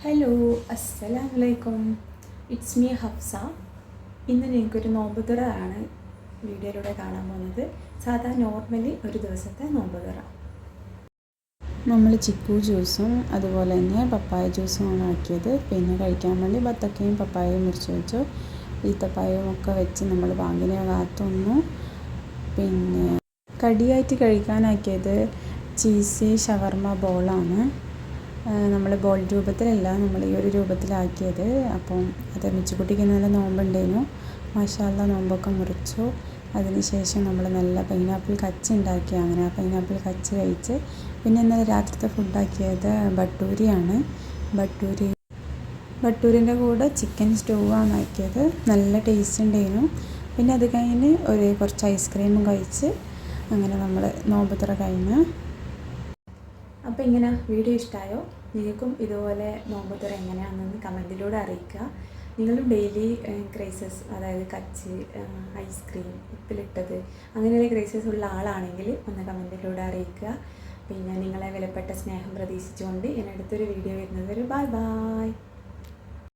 Hello, അസ്സലാമു അലൈക്കും. It's me Hafsa. ഇന്ന് നിങ്ങൾക്കൊരു നോമ്പ് തുറ ആണ് വീഡിയോയിലൂടെ കാണാൻ പോകുന്നത്. നോർമലി ഒരു ദിവസത്തെ നോമ്പ് തുറ. നമ്മൾ ചിക്കു ജ്യൂസും അതുപോലെ തന്നെ പപ്പായ ജ്യൂസുമാണ് ആക്കിയത്. പിന്നെ കഴിക്കാൻ വേണ്ടി ബത്തക്കയും പപ്പായയും മുറിച്ച് വെച്ചു. ഈത്തപ്പായവും ഒക്കെ വെച്ച് നമ്മൾ വാങ്ങിനെ കാത്തുന്നു. പിന്നെ കടിയായിട്ട് കഴിക്കാനാക്കിയത് ചീസി ഷവർമ ബോളാണ്. നമ്മൾ ബോൾ രൂപത്തിലല്ല, നമ്മൾ ഈ ഒരു രൂപത്തിലാക്കിയത്. അപ്പം അത് മിച്ചുകുട്ടിക്ക് നല്ല നോമ്പുണ്ടായിരുന്നു. മാഷാ അല്ലാഹ് നോമ്പൊക്കെ മുറിച്ചു. അതിനുശേഷം നമ്മൾ നല്ല പൈനാപ്പിൾ കച്ച് ഉണ്ടാക്കി. അങ്ങനെ ആ പൈനാപ്പിൾ കച്ച് കഴിച്ച് പിന്നെ ഇന്നലെ രാത്രിത്തെ ഫുഡാക്കിയത് ബട്ടൂരിയാണ്. ബട്ടൂരിൻ്റെ കൂടെ ചിക്കൻ സ്റ്റൂ ആണ് ആക്കിയത്. നല്ല ടേസ്റ്റ് ഉണ്ടായിരുന്നു. പിന്നെ അത് കഴിഞ്ഞ് കുറച്ച് ഐസ്ക്രീമും കഴിച്ച് അങ്ങനെ നമ്മൾ നോമ്പ് തുറ കഴിഞ്ഞ്. അപ്പോൾ ഇങ്ങനെ വീഡിയോ ഇഷ്ടമായോ? നിങ്ങൾക്കും ഇതുപോലെ നോമ്പ് തുറ എങ്ങനെയാണെന്ന് കമൻറ്റിലൂടെ അറിയിക്കുക. നിങ്ങളും ഡെയിലി ക്രേസസ്, അതായത് കച്ച്, ഐസ്ക്രീം, ഉപ്പിലിട്ടത് അങ്ങനെയുള്ള ക്രേസസ് ഉള്ള ആളാണെങ്കിൽ ഒന്ന് കമൻറ്റിലൂടെ അറിയിക്കുക. പിന്നെ നിങ്ങളെ വിലപ്പെട്ട സ്നേഹം പ്രതീക്ഷിച്ചുകൊണ്ട് ഞാൻ അടുത്തൊരു വീഡിയോ വരുന്നത്. Bye bye.